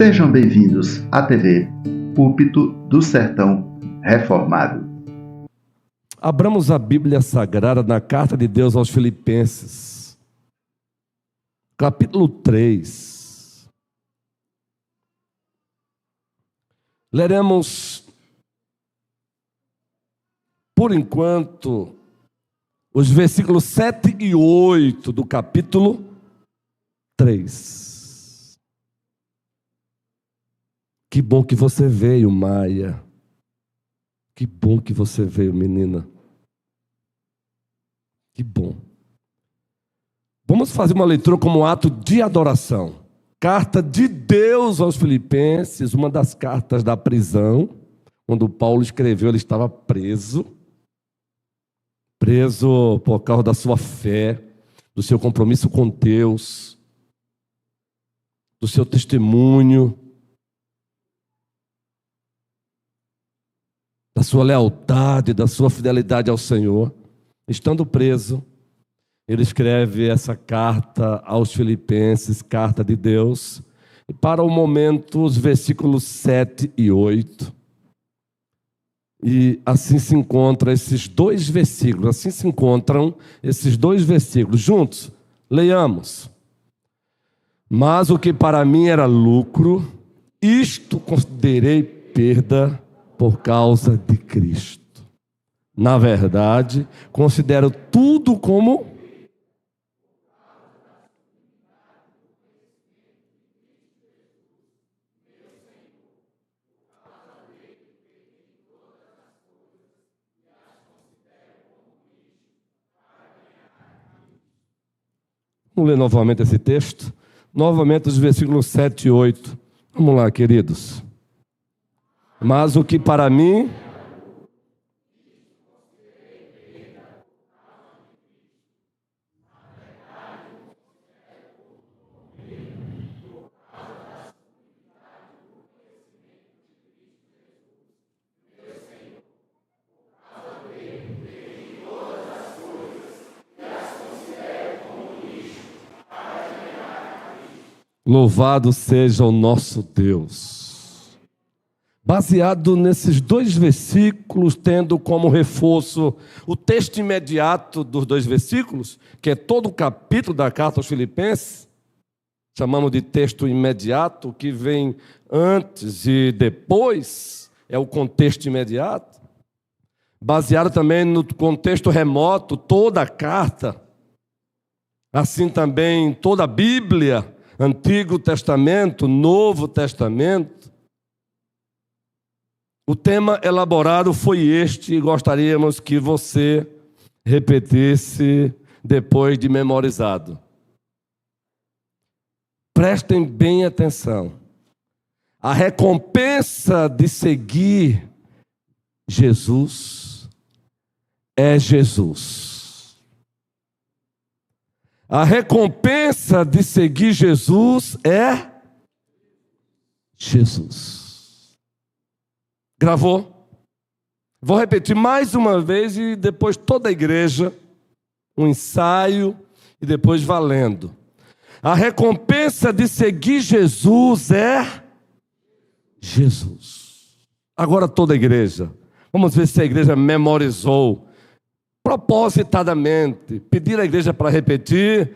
Sejam bem-vindos à TV Púlpito do Sertão Reformado. Abramos a Bíblia Sagrada na Carta de Deus aos Filipenses, capítulo 3. Leremos, por enquanto, os versículos 7 e 8 do capítulo 3. Que bom que você veio, Maia. Que bom que você veio, menina. Que bom. Vamos fazer uma leitura como ato de adoração. Carta de Deus aos Filipenses, uma das cartas da prisão. Quando Paulo escreveu, ele estava preso. Preso por causa da sua fé, do seu compromisso com Deus, do seu testemunho, da sua lealdade, da sua fidelidade ao Senhor. Estando preso, ele escreve essa carta aos Filipenses, carta de Deus, e para o momento, os versículos 7 e 8. E assim se encontram esses dois versículos, juntos, leiamos. Mas o que para mim era lucro, isto considerei perda por causa de Cristo. Na verdade, considero tudo como Vamos ler novamente esse texto, novamente os versículos 7 e 8. Vamos lá, queridos. Mas o que para mim louvado seja o nosso Deus. Baseado nesses dois versículos, tendo como reforço o texto imediato dos dois versículos, que é todo o capítulo da carta aos Filipenses, chamamos de texto imediato, que vem antes e depois, é o contexto imediato. Baseado também no contexto remoto, toda a carta, assim também toda a Bíblia, Antigo Testamento, Novo Testamento. O tema elaborado foi este e gostaríamos que você repetisse depois de memorizado. Prestem bem atenção. A recompensa de seguir Jesus é Jesus. A recompensa de seguir Jesus é Jesus. Gravou? Vou repetir mais uma vez e depois toda a igreja, um ensaio e depois valendo. A recompensa de seguir Jesus é Jesus. Agora toda a igreja. Vamos ver se a igreja memorizou. Propositadamente, pedir à igreja para repetir.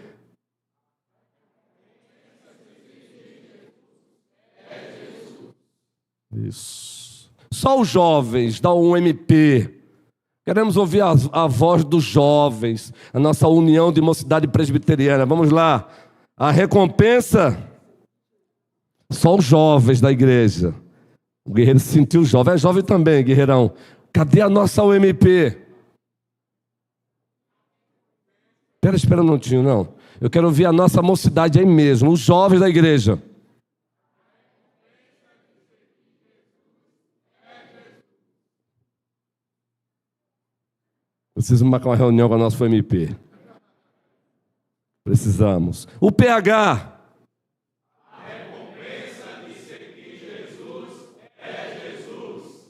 Isso. Só os jovens, dá um MP. Queremos ouvir a voz dos jovens, a nossa união de mocidade presbiteriana. Vamos lá. A recompensa, só os jovens da igreja. O guerreiro se sentiu jovem. É jovem também, guerreirão. Cadê a nossa UMP? Espera um minutinho, não. Eu quero ouvir a nossa mocidade aí mesmo, os jovens da igreja. Preciso marcar uma reunião com a nossa FMP. Precisamos. O PH. A recompensa de seguir Jesus é Jesus.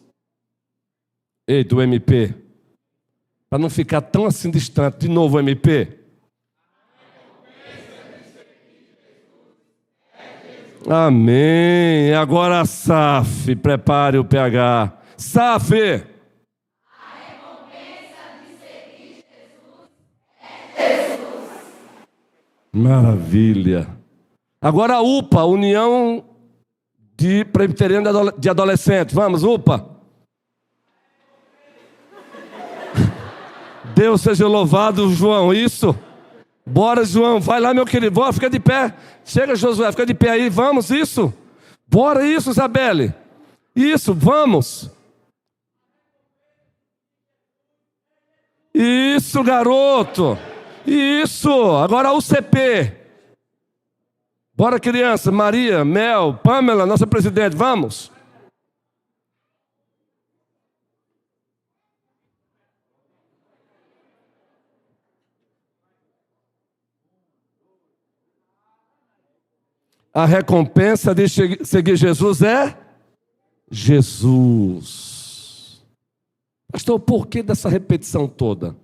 Ei, do MP. Para não ficar tão assim distante. De novo, MP. A recompensa de seguir Jesus é Jesus. Amém. Agora a SAF, prepare o PH. SAF. Maravilha. Agora a UPA, União de Presbiteriana de Adolescentes. Vamos, UPA. Deus seja louvado, João. Isso. Bora, João. Vai lá, meu querido. Bora, fica de pé. Chega, Josué. Fica de pé aí. Vamos, isso. Bora, isso, Isabelle. Isso, vamos. Isso, garoto. Isso. Agora o CP. Bora, criança. Maria, Mel, Pamela, nossa presidente. Vamos. A recompensa de seguir Jesus é Jesus. Pastor, por que dessa repetição toda?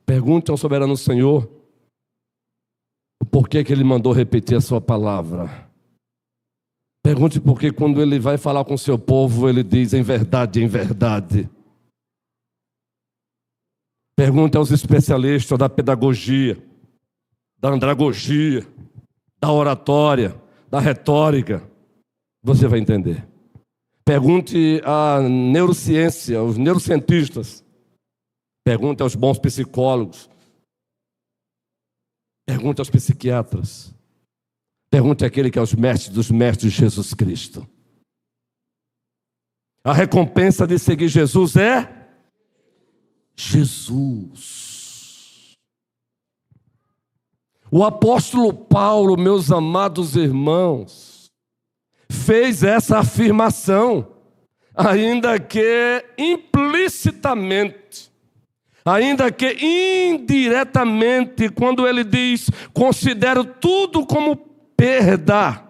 Pergunte ao soberano Senhor o porquê que Ele mandou repetir a sua palavra. Pergunte por que quando Ele vai falar com o seu povo, Ele diz em verdade, em verdade. Pergunte aos especialistas da pedagogia, da andragogia, da oratória, da retórica. Você vai entender. Pergunte à neurociência, aos neurocientistas. Pergunte aos bons psicólogos. Pergunte aos psiquiatras. Pergunte àquele que é os mestres dos mestres, Jesus Cristo. A recompensa de seguir Jesus é Jesus. O apóstolo Paulo, meus amados irmãos, fez essa afirmação, ainda que implicitamente, ainda que indiretamente, quando ele diz: considero tudo como perda,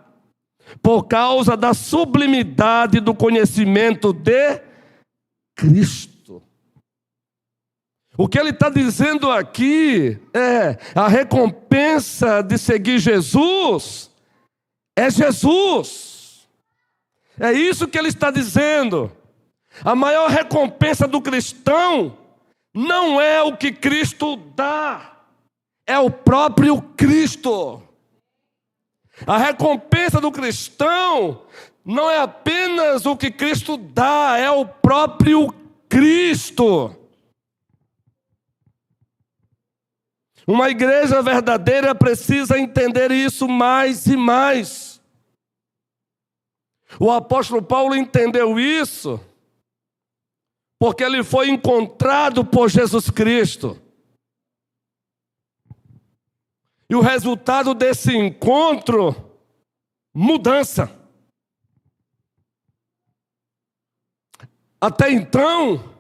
por causa da sublimidade do conhecimento de Cristo. O que ele está dizendo aqui é: a recompensa de seguir Jesus é Jesus. É isso que ele está dizendo. A maior recompensa do cristão não é o que Cristo dá, é o próprio Cristo. A recompensa do cristão não é apenas o que Cristo dá, é o próprio Cristo. Uma igreja verdadeira precisa entender isso mais e mais. O apóstolo Paulo entendeu isso porque ele foi encontrado por Jesus Cristo. E o resultado desse encontro, mudança. Até então,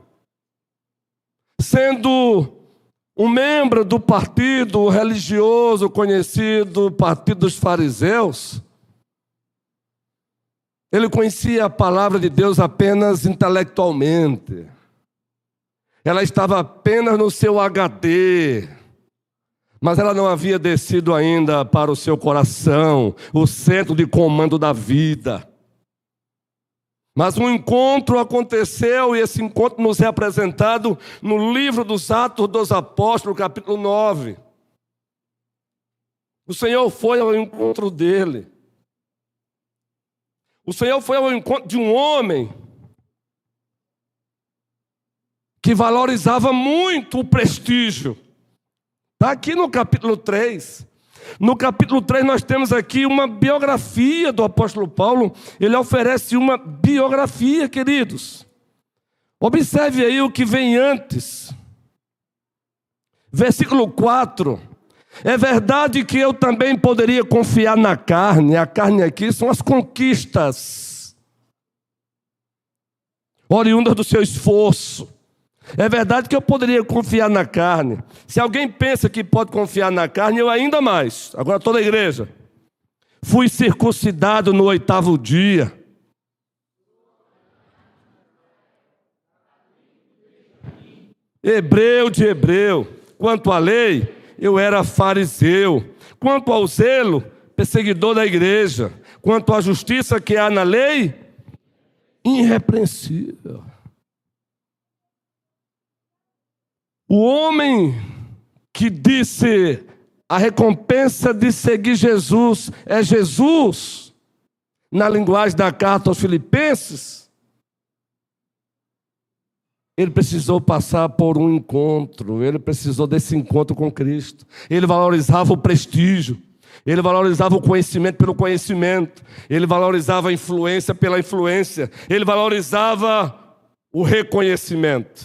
sendo um membro do partido religioso conhecido, Partido dos Fariseus, ele conhecia a palavra de Deus apenas intelectualmente. Ela estava apenas no seu HD, mas ela não havia descido ainda para o seu coração, o centro de comando da vida. Mas um encontro aconteceu, e esse encontro nos é apresentado no livro dos Atos dos Apóstolos, capítulo 9. O Senhor foi ao encontro dele. O Senhor foi ao encontro de um homem que valorizava muito o prestígio. Está aqui no capítulo 3. No capítulo 3 nós temos aqui uma biografia do apóstolo Paulo. Ele oferece uma biografia, queridos. Observe aí o que vem antes. Versículo 4. É verdade que eu também poderia confiar na carne. A carne aqui são as conquistas oriundas do seu esforço. É verdade que eu poderia confiar na carne. Se alguém pensa que pode confiar na carne, eu ainda mais. Agora toda a igreja. Fui circuncidado no 8º dia. Hebreu de hebreu. Quanto à lei, eu era fariseu. Quanto ao zelo, perseguidor da igreja. Quanto à justiça que há na lei, irrepreensível. O homem que disse a recompensa de seguir Jesus é Jesus, na linguagem da carta aos Filipenses, ele precisou passar por um encontro, ele precisou desse encontro com Cristo. Ele valorizava o prestígio, ele valorizava o conhecimento pelo conhecimento, ele valorizava a influência pela influência, ele valorizava o reconhecimento.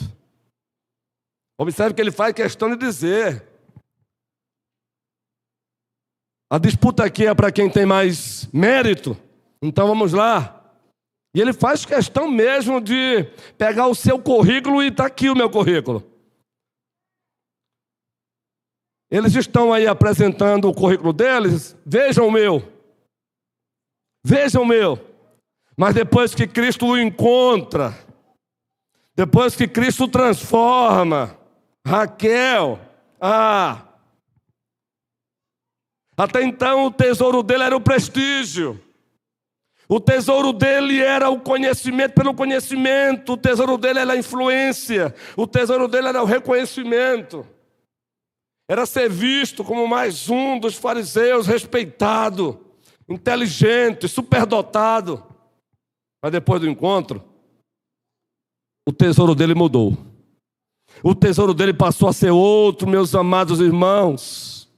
Observe que ele faz questão de dizer: a disputa aqui é para quem tem mais mérito, então vamos lá. E ele faz questão mesmo de pegar o seu currículo e está aqui o meu currículo. Eles estão aí apresentando o currículo deles, vejam o meu. Vejam o meu. Mas depois que Cristo o encontra, depois que Cristo o transforma, Raquel, até então o tesouro dele era o prestígio. O tesouro dele era o conhecimento pelo conhecimento. O tesouro dele era a influência. O tesouro dele era o reconhecimento. Era ser visto como mais um dos fariseus, respeitado, inteligente, superdotado. Mas depois do encontro, o tesouro dele mudou. O tesouro dele passou a ser outro, meus amados irmãos.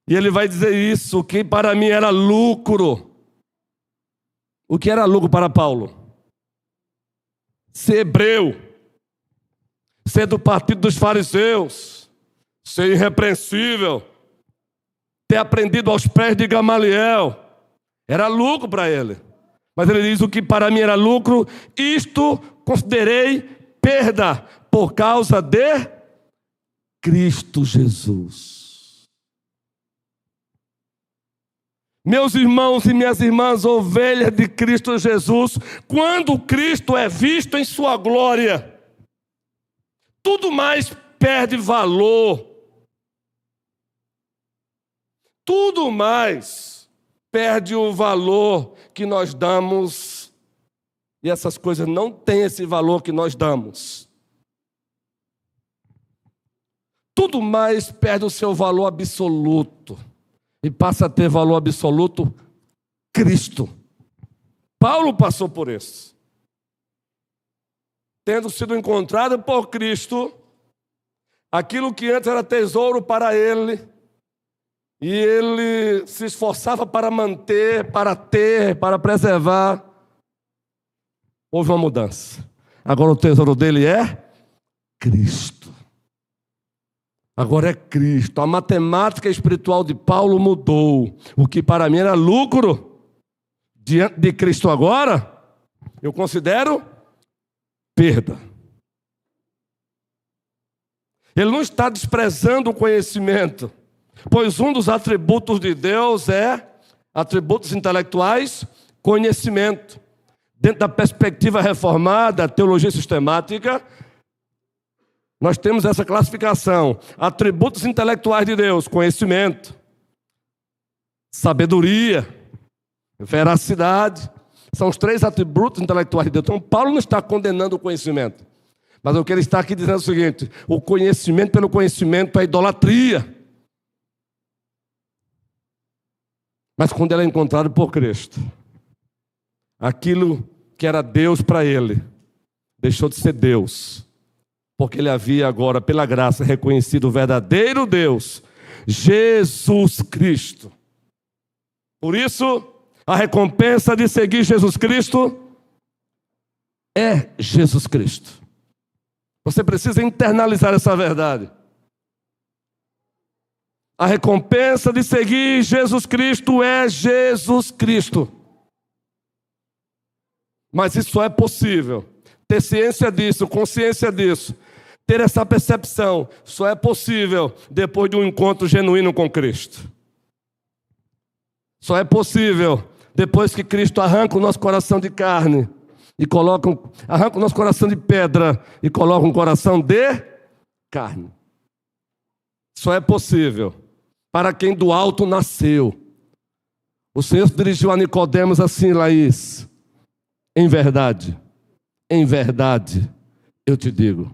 E ele vai dizer isso: o que para mim era lucro. O que era lucro para Paulo? Ser hebreu, ser do partido dos fariseus, ser irrepreensível, ter aprendido aos pés de Gamaliel, era lucro para ele. Mas ele diz: o que para mim era lucro, isto considerei perda por causa de Cristo Jesus. Meus irmãos e minhas irmãs, ovelhas de Cristo Jesus, quando Cristo é visto em sua glória, tudo mais perde valor. Tudo mais perde o valor que nós damos, e essas coisas não têm esse valor que nós damos. Tudo mais perde o seu valor absoluto. E passa a ter valor absoluto Cristo. Paulo passou por isso. Tendo sido encontrado por Cristo, aquilo que antes era tesouro para ele, e ele se esforçava para manter, para ter, para preservar, houve uma mudança. Agora o tesouro dele é Cristo. Agora é Cristo. A matemática espiritual de Paulo mudou. O que para mim era lucro, diante de Cristo agora, eu considero perda. Ele não está desprezando o conhecimento, pois um dos atributos de Deus é, atributos intelectuais, conhecimento. Dentro da perspectiva reformada, teologia sistemática, nós temos essa classificação: atributos intelectuais de Deus, conhecimento, sabedoria, veracidade. São os 3 atributos intelectuais de Deus. Então Paulo não está condenando o conhecimento, mas o que ele está aqui dizendo é o seguinte: o conhecimento pelo conhecimento é idolatria. Mas quando ele é encontrado por Cristo, aquilo que era Deus para ele deixou de ser Deus, porque ele havia agora, pela graça, reconhecido o verdadeiro Deus, Jesus Cristo. Por isso, a recompensa de seguir Jesus Cristo é Jesus Cristo. Você precisa internalizar essa verdade. A recompensa de seguir Jesus Cristo é Jesus Cristo. Mas isso só é possível. Ter ciência disso, consciência disso, ter essa percepção, só é possível depois de um encontro genuíno com Cristo. Só é possível depois que Cristo arranca o nosso coração de carne e arranca o nosso coração de pedra e coloca um coração de carne. Só é possível para quem do alto nasceu. O Senhor se dirigiu a Nicodemos assim, Laís: em verdade, eu te digo,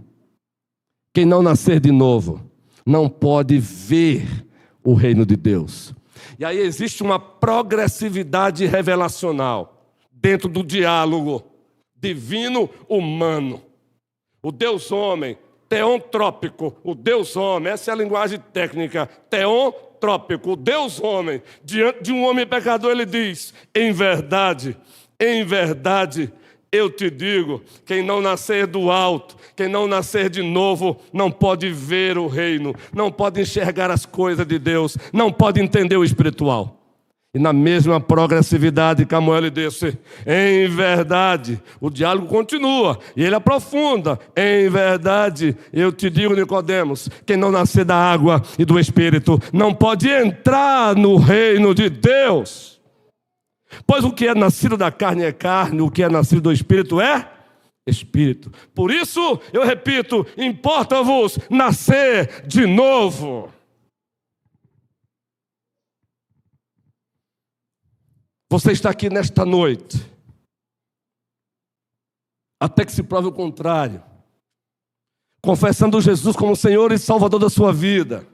quem não nascer de novo, não pode ver o reino de Deus. E aí existe uma progressividade revelacional dentro do diálogo divino-humano. O Deus homem, teontrópico, o Deus homem, essa é a linguagem técnica, teontrópico, o Deus homem, diante de um homem pecador, ele diz: em verdade, eu te digo, quem não nascer do alto, quem não nascer de novo, não pode ver o reino, não pode enxergar as coisas de Deus, não pode entender o espiritual. E na mesma progressividade, Camuel disse: em verdade, o diálogo continua, e ele aprofunda: em verdade, eu te digo, Nicodemos, quem não nascer da água e do Espírito, não pode entrar no reino de Deus. Pois o que é nascido da carne é carne, o que é nascido do Espírito é Espírito. Por isso, eu repito, importa-vos nascer de novo. Você está aqui nesta noite, até que se prove o contrário, confessando Jesus como Senhor e Salvador da sua vida,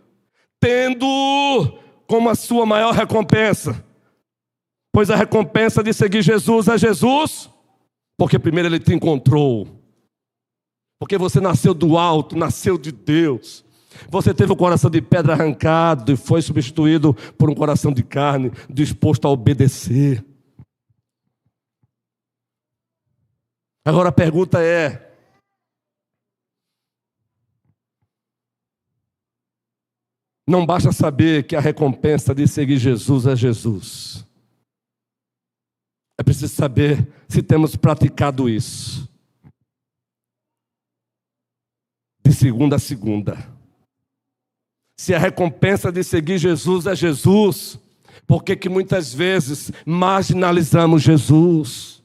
tendo como a sua maior recompensa, pois a recompensa de seguir Jesus é Jesus, porque primeiro Ele te encontrou, porque você nasceu do alto, nasceu de Deus. Você teve o coração de pedra arrancado e foi substituído por um coração de carne, disposto a obedecer. Agora a pergunta é: não basta saber que a recompensa de seguir Jesus é Jesus. É preciso saber se temos praticado isso. De segunda a segunda. Se a recompensa de seguir Jesus é Jesus, por que muitas vezes marginalizamos Jesus?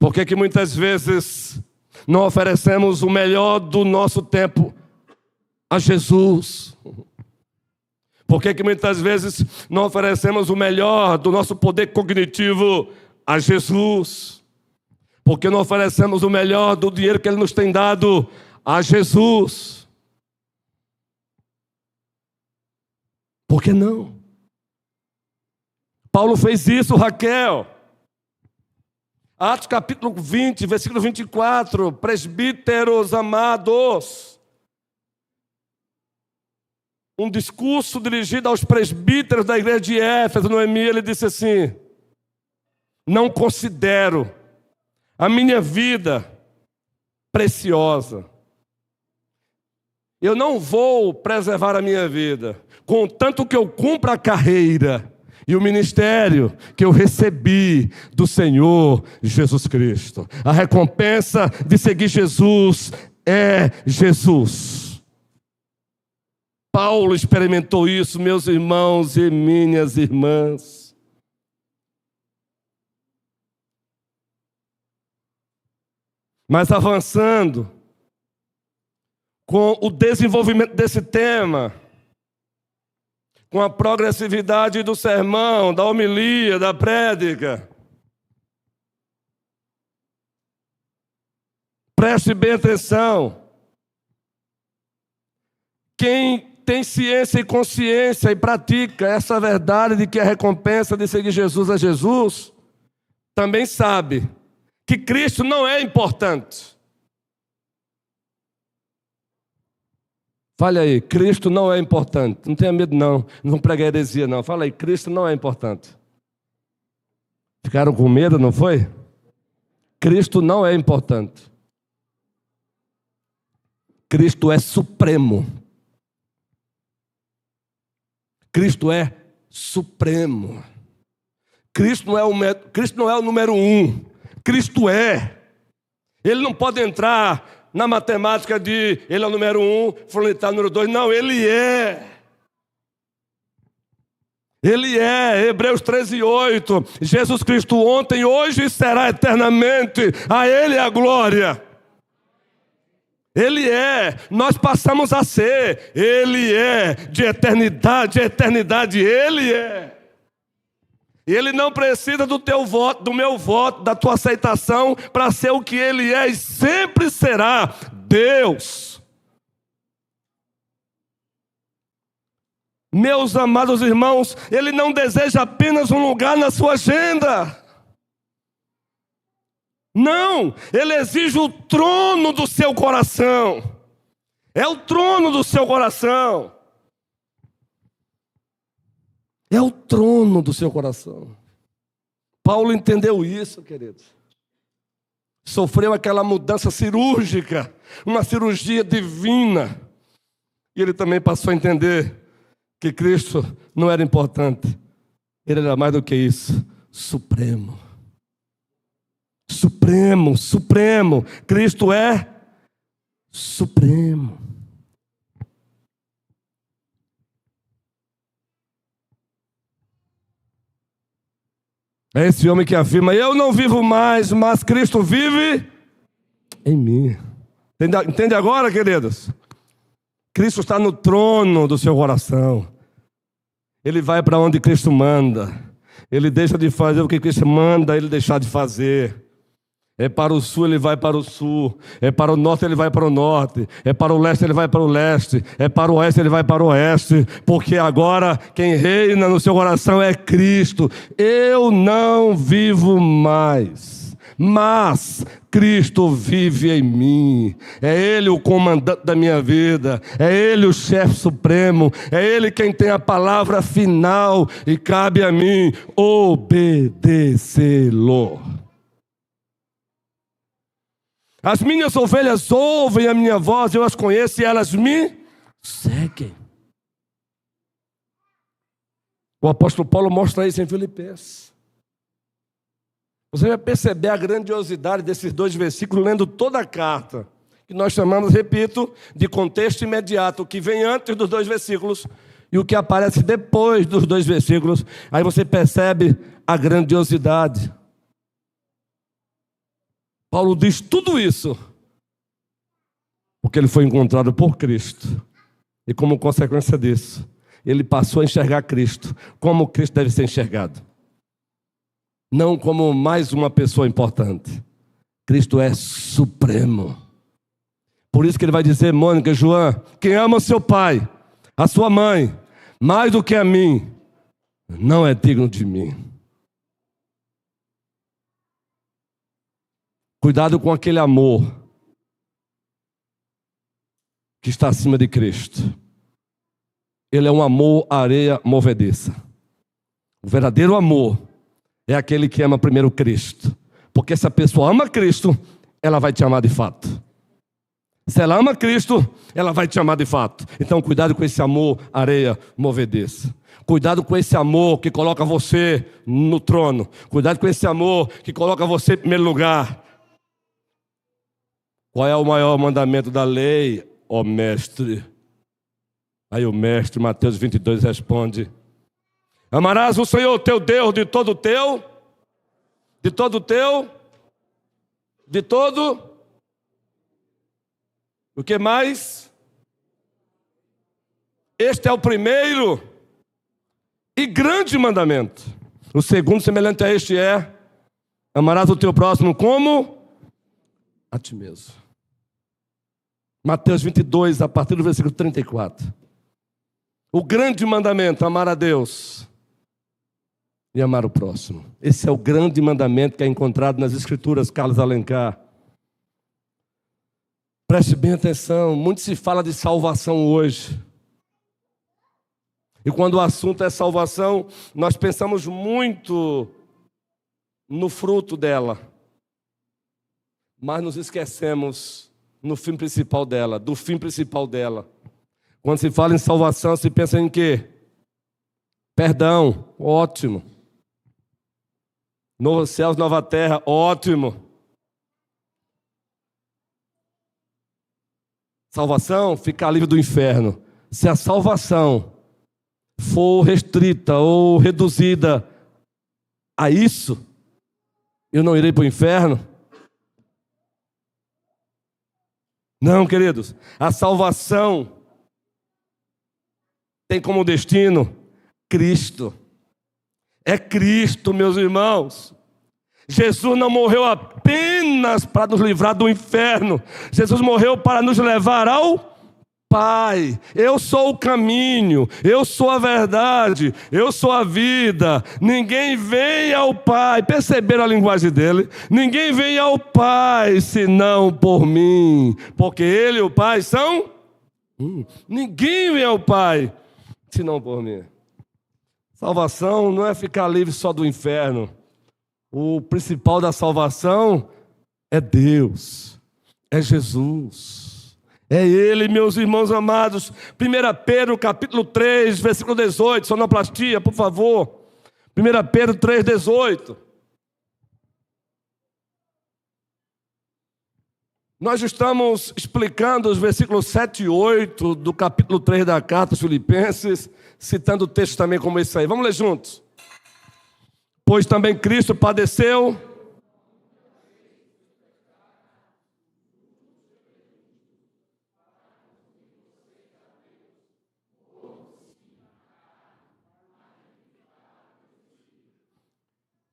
Por que muitas vezes não oferecemos o melhor do nosso tempo a Jesus? Por que muitas vezes não oferecemos o melhor do nosso poder cognitivo a Jesus? Por que não oferecemos o melhor do dinheiro que Ele nos tem dado a Jesus? Por que não? Paulo fez isso, Raquel. Atos capítulo 20, versículo 24. Presbíteros amados. Um discurso dirigido aos presbíteros da igreja de Éfeso, Noemi, ele disse assim: não considero a minha vida preciosa. Eu não vou preservar a minha vida, contanto que eu cumpra a carreira e o ministério que eu recebi do Senhor Jesus Cristo. A recompensa de seguir Jesus é Jesus. Paulo experimentou isso, meus irmãos e minhas irmãs. Mas avançando, com o desenvolvimento desse tema, com a progressividade do sermão, da homilia, da prédica, preste bem atenção. Quem tem ciência e consciência e pratica essa verdade de que a recompensa de seguir Jesus é Jesus, também sabe que Cristo não é importante. Fale aí, Cristo não é importante. Não tenha medo não, não pregue heresia não. Fala aí, Cristo não é importante. Ficaram com medo, não foi? Cristo não é importante. Cristo é supremo. Cristo é supremo. Cristo não é o número 1. Cristo é. Ele não pode entrar na matemática de ele é o número 1, fulano está no número 2. Não, ele é. Ele é. Hebreus 13:8. Jesus Cristo ontem, hoje e será eternamente. A Ele a glória. Ele é, nós passamos a ser. Ele é, de eternidade a eternidade, Ele é. E Ele não precisa do teu voto, do meu voto, da tua aceitação para ser o que Ele é e sempre será Deus. Meus amados irmãos, Ele não deseja apenas um lugar na sua agenda. Não, Ele exige o trono do seu coração. É o trono do seu coração. É o trono do seu coração. Paulo entendeu isso, queridos. Sofreu aquela mudança cirúrgica, uma cirurgia divina. E ele também passou a entender que Cristo não era importante. Ele era mais do que isso, supremo. Supremo, supremo. Cristo é supremo. É esse homem que afirma: eu não vivo mais, mas Cristo vive em mim. Entende agora, queridos? Cristo está no trono do seu coração. Ele vai para onde Cristo manda. Ele deixa de fazer o que Cristo manda ele deixar de fazer. É para o sul, ele vai para o sul. É para o norte, ele vai para o norte. É para o leste, ele vai para o leste. É para o oeste, ele vai para o oeste. Porque agora quem reina no seu coração é Cristo. Eu não vivo mais, mas Cristo vive em mim. É Ele o comandante da minha vida. É Ele o chefe supremo. É Ele quem tem a palavra final. E cabe a mim obedecê-lo. As minhas ovelhas ouvem a minha voz, eu as conheço e elas me seguem. O apóstolo Paulo mostra isso em Filipenses. Você vai perceber a grandiosidade desses 2 versículos lendo toda a carta, que nós chamamos, repito, de contexto imediato, o que vem antes dos 2 versículos e o que aparece depois dos 2 versículos. Aí você percebe a grandiosidade. Paulo diz tudo isso porque ele foi encontrado por Cristo. E como consequência disso, ele passou a enxergar Cristo como Cristo deve ser enxergado. Não como mais uma pessoa importante. Cristo é supremo. Por isso que ele vai dizer: Mônica, João, quem ama seu pai, a sua mãe, mais do que a mim, não é digno de mim. Cuidado com aquele amor que está acima de Cristo. Ele é um amor areia movediça. O verdadeiro amor é aquele que ama primeiro Cristo. Porque se a pessoa ama Cristo, ela vai te amar de fato. Se ela ama Cristo, ela vai te amar de fato. Então cuidado com esse amor areia movediça. Cuidado com esse amor que coloca você no trono. Cuidado com esse amor que coloca você em primeiro lugar. Qual é o maior mandamento da lei, ó mestre? Aí o mestre, Mateus 22, responde: amarás o Senhor teu Deus de todo o teu, o que mais? Este é o primeiro e grande mandamento. O segundo, semelhante a este, é: amarás o teu próximo como a ti mesmo. Mateus 22, a partir do versículo 34. O grande mandamento: amar a Deus e amar o próximo. Esse é o grande mandamento que é encontrado nas Escrituras, Carlos Alencar. Preste bem atenção, muito se fala de salvação hoje. E quando o assunto é salvação, nós pensamos muito no fruto dela. Mas nos esquecemos no fim principal dela, do fim principal dela. Quando se fala em salvação, se pensa em quê? Perdão, ótimo. Novos céus, nova terra, ótimo. Salvação, ficar livre do inferno. Se a salvação for restrita ou reduzida a isso, eu não irei para o inferno. Não, queridos, a salvação tem como destino Cristo. É Cristo, meus irmãos. Jesus não morreu apenas para nos livrar do inferno. Jesus morreu para nos levar ao Pai. Eu sou o caminho, eu sou a verdade, eu sou a vida. Ninguém vem ao Pai. Perceberam a linguagem dele? Ninguém vem ao Pai senão por mim. Porque Ele e o Pai são ninguém vem ao Pai senão por mim. Salvação não é ficar livre só do inferno. O principal da salvação é Deus, é Jesus, é Ele, meus irmãos amados. 1 Pedro capítulo 3, versículo 18, sonoplastia, por favor. 1 Pedro 3, 18. Nós estamos explicando os versículos 7 e 8 do capítulo 3 da carta aos Filipenses, citando textos também como esse aí. Vamos ler juntos. Pois também Cristo padeceu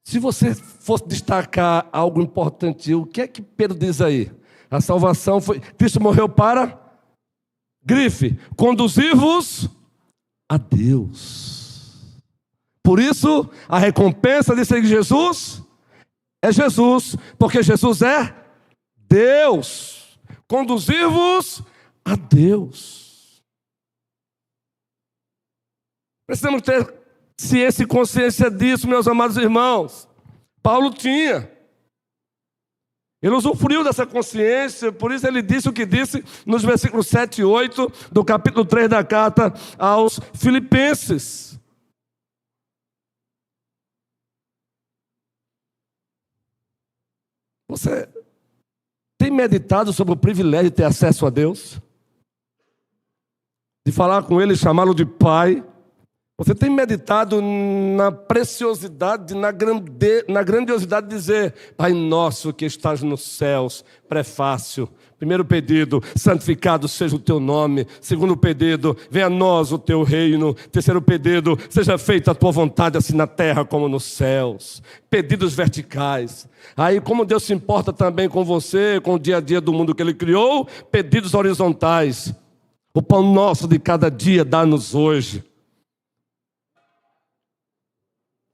Se você fosse destacar algo importante, o que é que Pedro diz aí? A salvação foi... Cristo morreu para... Grife, conduzir-vos a Deus. Por isso, a recompensa de seguir Jesus é Jesus, porque Jesus é Deus. Conduzir-vos a Deus. Precisamos ter ciência e consciência disso, meus amados irmãos. Paulo tinha. Ele usufruiu dessa consciência, por isso ele disse o que disse nos versículos 7 e 8 do capítulo 3 da carta aos Filipenses. Você tem meditado sobre o privilégio de ter acesso a Deus? De falar com Ele e chamá-lo de Pai? Você tem meditado na preciosidade, na grandiosidade de dizer: Pai nosso que estás nos céus, prefácio. Primeiro pedido, santificado seja o teu nome. Segundo pedido, venha a nós o teu reino. Terceiro pedido, seja feita a tua vontade assim na terra como nos céus. Pedidos verticais. Aí como Deus se importa também com você, com o dia a dia do mundo que Ele criou, pedidos horizontais. O pão nosso de cada dia dá-nos hoje.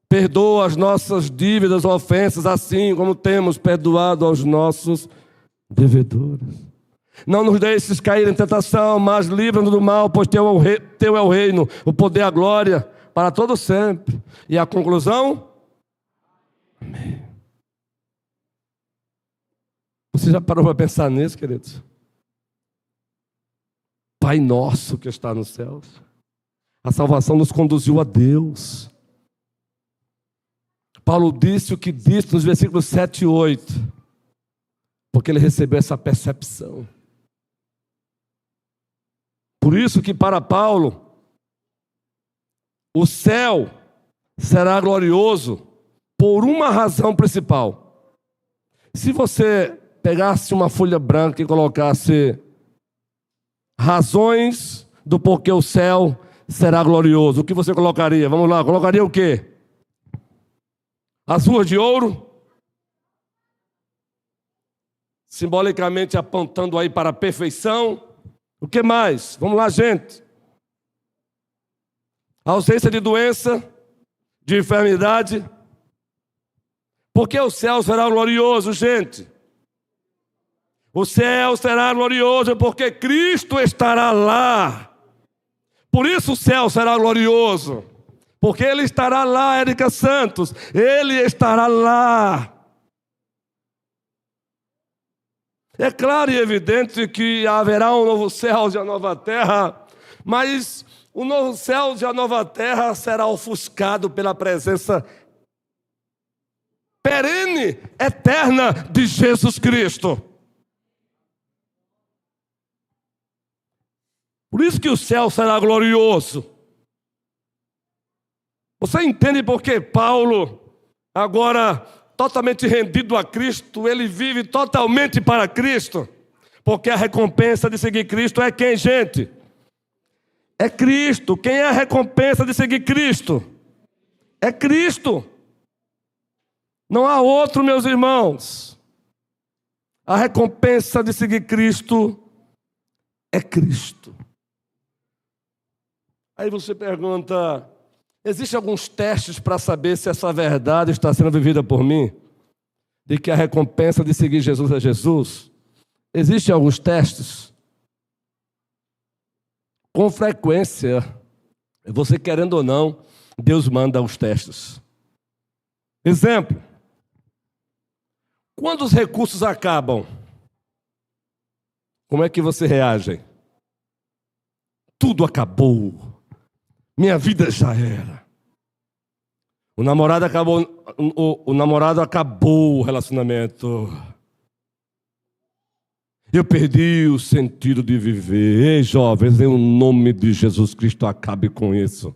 Perdoa as nossas dívidas, ofensas, assim como temos perdoado aos nossos devedores. Não nos deixes cair em tentação, mas livra-nos do mal, pois teu é o reino, o poder, a glória, para todo sempre. E a conclusão? Amém. Você já parou para pensar nisso, queridos? Pai nosso que está nos céus. A salvação nos conduziu a Deus. Paulo disse o que disse nos versículos 7 e 8, porque ele recebeu essa percepção. Por isso que para Paulo, o céu será glorioso por uma razão principal. Se você pegasse uma folha branca e colocasse razões do porquê o céu será glorioso, o que você colocaria? Vamos lá, colocaria o quê? As ruas de ouro, simbolicamente apontando aí para a perfeição. O que mais? Vamos lá, gente. A ausência de doença, de enfermidade. Porque o céu será glorioso, gente. O céu será glorioso porque Cristo estará lá. Por isso o céu será glorioso. Porque Ele estará lá, Érica Santos. Ele estará lá. É claro e evidente que haverá um novo céu e uma nova terra. Mas o novo céu e a nova terra será ofuscado pela presença perene, eterna de Jesus Cristo. Por isso que o céu será glorioso. Você entende por que Paulo, agora totalmente rendido a Cristo, ele vive totalmente para Cristo? Porque a recompensa de seguir Cristo é quem, gente? É Cristo. Quem é a recompensa de seguir Cristo? É Cristo. Não há outro, meus irmãos. A recompensa de seguir Cristo é Cristo. Aí você pergunta, existem alguns testes para saber se essa verdade está sendo vivida por mim? De que a recompensa de seguir Jesus é Jesus? Existem alguns testes? Com frequência, você querendo ou não, Deus manda os testes. Exemplo, quando os recursos acabam, como é que você reage? Tudo acabou, minha vida já era. O namorado acabou o relacionamento. Eu perdi o sentido de viver. Ei, jovens, em nome de Jesus Cristo, acabe com isso.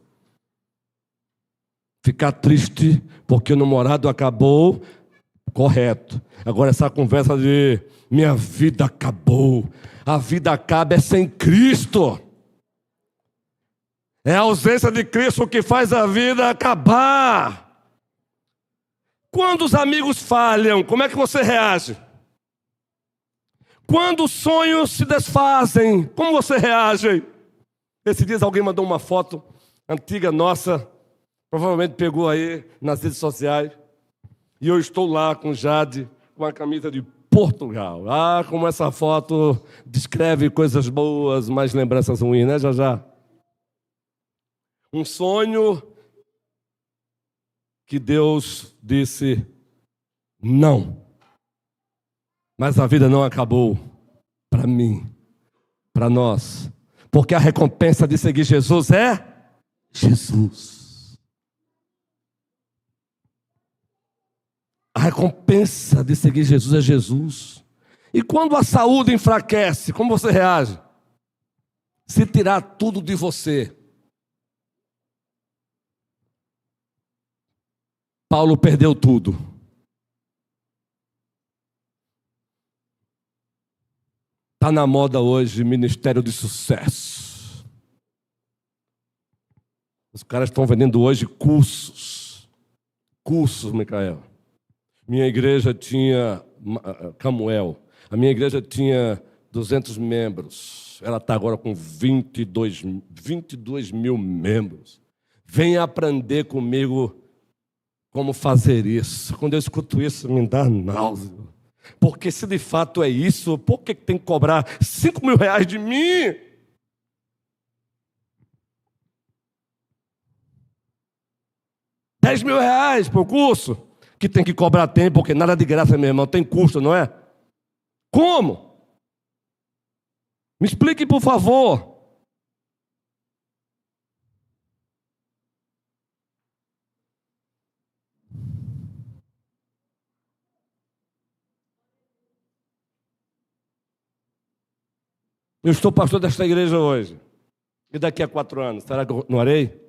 Ficar triste porque o namorado acabou, correto. Agora essa conversa de minha vida acabou. A vida acaba é sem Cristo. É a ausência de Cristo que faz a vida acabar. Quando os amigos falham, como é que você reage? Quando os sonhos se desfazem, como você reage? Esses dias alguém mandou uma foto antiga nossa, provavelmente pegou aí nas redes sociais, e eu estou lá com Jade, com a camisa de Portugal. Ah, como essa foto descreve coisas boas, mas lembranças ruins, né, já? Um sonho que Deus disse não. Mas a vida não acabou para mim, para nós. Porque a recompensa de seguir Jesus é Jesus. A recompensa de seguir Jesus é Jesus. E quando a saúde enfraquece, como você reage? Se tirar tudo de você. Paulo perdeu tudo. Está na moda hoje ministério de sucesso. Os caras estão vendendo hoje cursos. Cursos, Micael. Minha igreja tinha, Camuel, a minha igreja tinha 200 membros. Ela está agora com 22 mil membros. Venha aprender comigo como fazer isso. Quando eu escuto isso, me dá náusea. Porque se de fato é isso, por que tem que cobrar 5 mil reais de mim? R$10.000 por curso? Que tem que cobrar tempo, porque nada de graça, meu irmão, tem custo, não é? Como? Me explique, por favor. Eu estou pastor desta igreja hoje. E daqui a 4 anos, será que eu não harei?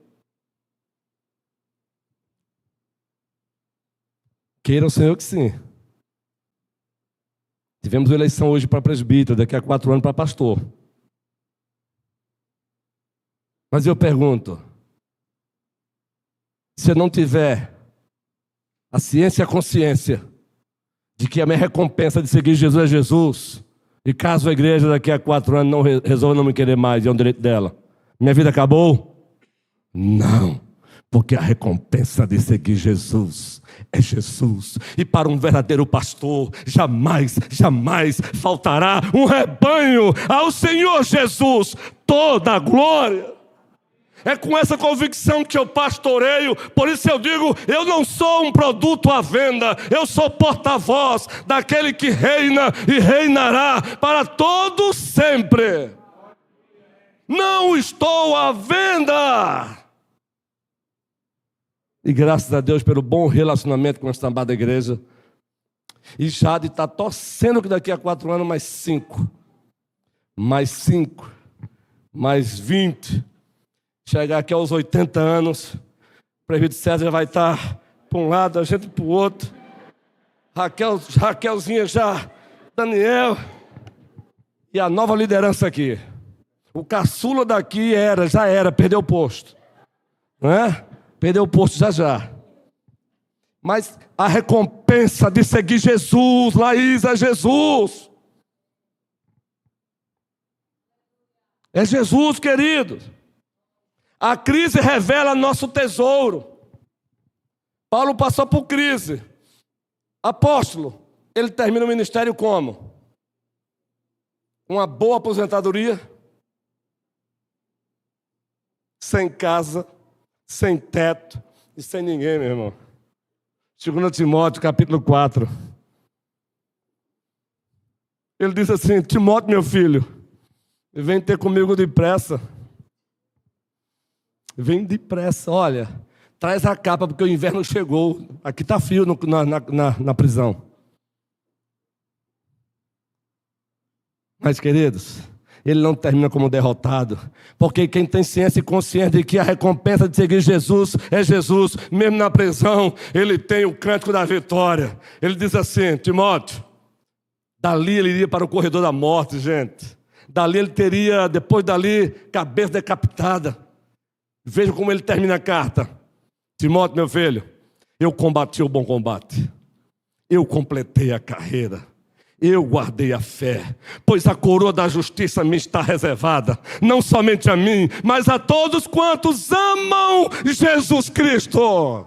Queira o Senhor que sim. Tivemos eleição hoje para presbítero, daqui a 4 anos para pastor. Mas eu pergunto, se eu não tiver a ciência e a consciência de que a minha recompensa de seguir Jesus é Jesus, e caso a igreja daqui a 4 anos não resolva não me querer mais, é um direito dela, minha vida acabou? Não, porque a recompensa de seguir Jesus é Jesus. E para um verdadeiro pastor, jamais faltará um rebanho ao Senhor Jesus, toda a glória. É com essa convicção que eu pastoreio, por isso eu digo, eu não sou um produto à venda, eu sou porta-voz daquele que reina e reinará para todo sempre. Não estou à venda. E graças a Deus pelo bom relacionamento com esta amada igreja. E Jade está torcendo que daqui a 4 anos mais 5, mais 20... Chegar aqui aos 80 anos, o presbítero César já vai estar para um lado, a gente para o outro. Raquelzinha já, Daniel. e a nova liderança aqui. O caçula daqui já era, perdeu o posto. Não é? Perdeu o posto já. Mas a recompensa de seguir Jesus, Laís, é Jesus. É Jesus, querido. A crise revela nosso tesouro. Paulo passou por crise. Apóstolo, ele termina o ministério como? Uma boa aposentadoria, sem casa, sem teto e sem ninguém, meu irmão. 2 Timóteo, capítulo 4. Ele diz assim: Timóteo, meu filho, vem ter comigo depressa. Vem depressa, olha, traz a capa porque o inverno chegou. Aqui está frio na prisão. Mas, queridos, ele não termina como derrotado, porque quem tem ciência e consciência de que a recompensa de seguir Jesus é Jesus, mesmo na prisão, ele tem o cântico da vitória. Ele diz assim: Timóteo, dali ele iria para o corredor da morte, gente. Dali ele teria, depois dali, cabeça decapitada. Veja como ele termina a carta: Timóteo, meu filho, eu combati o bom combate, eu completei a carreira, eu guardei a fé, pois a coroa da justiça me está reservada, não somente a mim, mas a todos quantos amam Jesus Cristo.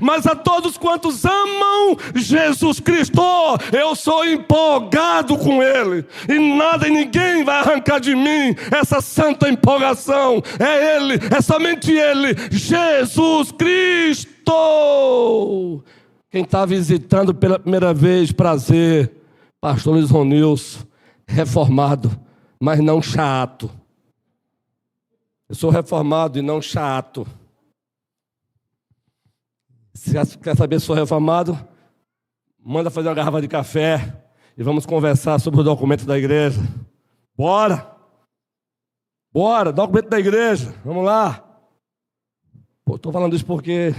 Mas a todos quantos amam Jesus Cristo, eu sou empolgado com Ele, e nada e ninguém vai arrancar de mim essa santa empolgação. É Ele, é somente Ele, Jesus Cristo. Quem está visitando pela primeira vez, prazer, pastor Luiz Ronilson, reformado, mas não chato. Eu sou reformado e não chato. Se quer saber se sou reformado, manda fazer uma garrafa de café e vamos conversar sobre o documento da igreja. Bora! Bora, documento da igreja, vamos lá. Estou falando isso porque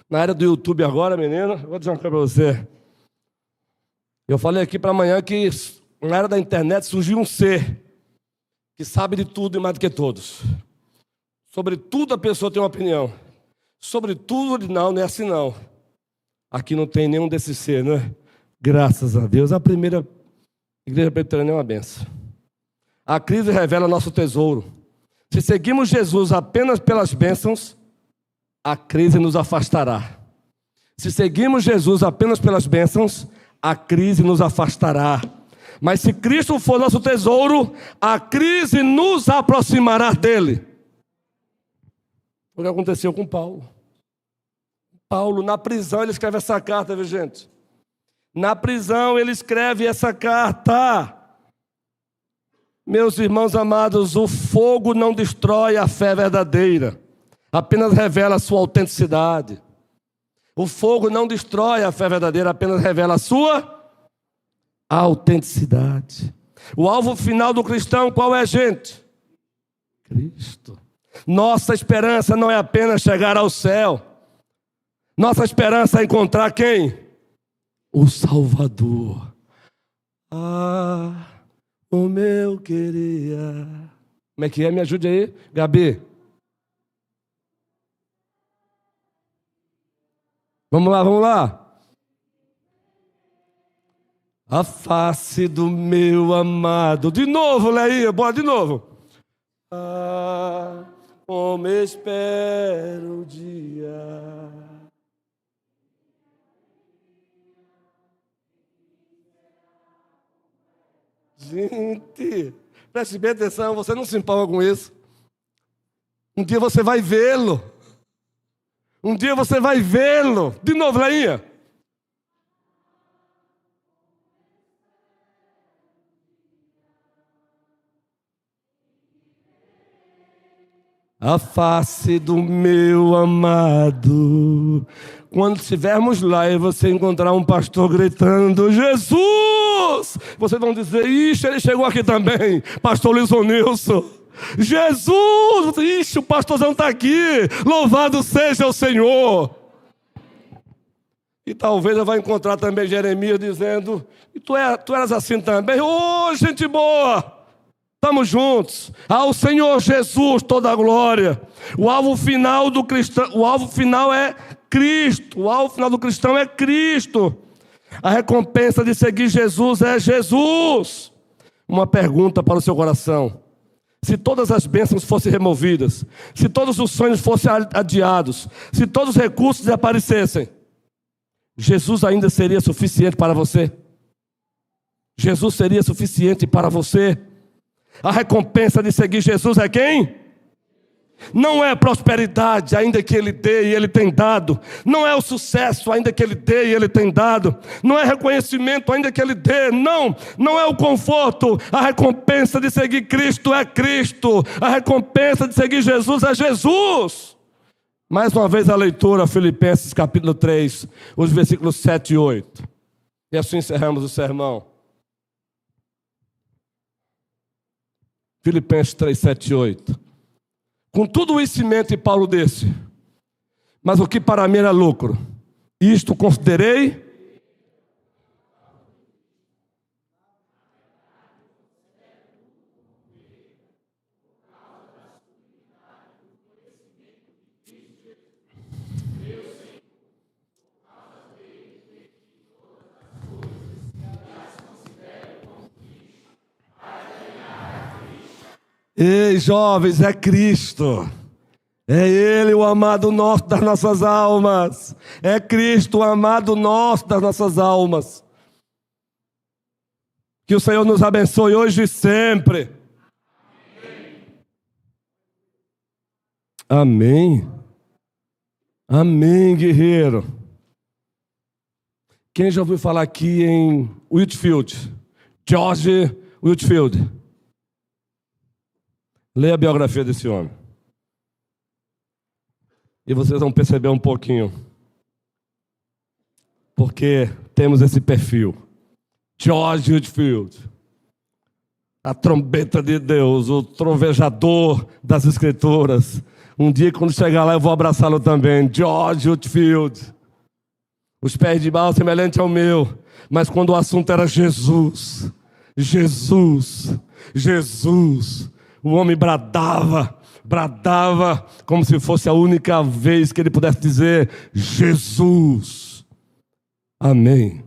na área do YouTube agora, menino, eu vou dizer uma coisa para você. Eu falei aqui para amanhã que na área da internet surgiu um ser que sabe de tudo e mais do que todos. Sobre tudo a pessoa tem uma opinião. Sobre tudo, não é assim não. Aqui não tem nenhum desses ser, né? Graças a Deus. A primeira igreja presbiteriana é uma benção. A crise revela nosso tesouro. Se seguimos Jesus apenas pelas bênçãos, a crise nos afastará. Se seguimos Jesus apenas pelas bênçãos, a crise nos afastará. Mas se Cristo for nosso tesouro, a crise nos aproximará dele. O que aconteceu com Paulo? Paulo, na prisão, ele escreve essa carta, viu, gente? Na prisão, ele escreve essa carta. Meus irmãos amados, o fogo não destrói a fé verdadeira, apenas revela a sua autenticidade. O fogo não destrói a fé verdadeira, apenas revela a sua autenticidade. O alvo final do cristão, qual é, gente? Cristo. Nossa esperança não é apenas chegar ao céu. Nossa esperança é encontrar quem? O Salvador. Ah, como eu queria. Como é que é? Me ajude aí, Gabi. Vamos lá, vamos lá. A face do meu amado. De novo, Leia, bora de novo. Ah, como espero o dia. Gente, preste bem atenção, você não se empolga com isso. Um dia você vai vê-lo. Um dia você vai vê-lo. De novo, Leinha. A face do meu amado. Quando estivermos lá e você encontrar um pastor gritando Jesus, vocês vão dizer: ixi, ele chegou aqui também, pastor Luiz Nilson. Jesus, ixi, o pastorzão está aqui, louvado seja o Senhor. E talvez eu vá encontrar também Jeremias dizendo: e tu eras assim também? Ô, gente boa! Estamos juntos. Ao Senhor Jesus toda a glória. O alvo final do cristão, o alvo final é Cristo. O alvo final do cristão é Cristo. A recompensa de seguir Jesus é Jesus. Uma pergunta para o seu coração: se todas as bênçãos fossem removidas, se todos os sonhos fossem adiados, se todos os recursos desaparecessem, Jesus ainda seria suficiente para você? Jesus seria suficiente para você? A recompensa de seguir Jesus é quem? Não é prosperidade, ainda que Ele dê e Ele tem dado. Não é o sucesso, ainda que Ele dê e Ele tem dado. Não é reconhecimento, ainda que Ele dê. Não é o conforto. A recompensa de seguir Cristo é Cristo. A recompensa de seguir Jesus é Jesus. Mais uma vez a leitura, Filipenses capítulo 3, os versículos 7 e 8. E assim encerramos o sermão. Filipenses 3, 7 e 8. Com tudo isso em mente, Paulo disse: mas o que para mim era lucro, isto considerei Ei, jovens, é Cristo. É Ele o amado nosso das nossas almas. É Cristo o amado nosso das nossas almas. Que o Senhor nos abençoe hoje e sempre. Amém. Amém, guerreiro. Quem já ouviu falar aqui em Whitefield? George Whitefield. Leia a biografia desse homem. E vocês vão perceber um pouquinho. Porque temos esse perfil. George Whitefield. A trombeta de Deus, o trovejador das Escrituras. Um dia, quando chegar lá, eu vou abraçá-lo também. George Whitefield. Os pés de mal semelhante ao meu. Mas quando o assunto era Jesus. Jesus. Jesus. O homem bradava como se fosse a única vez que ele pudesse dizer: Jesus. Amém.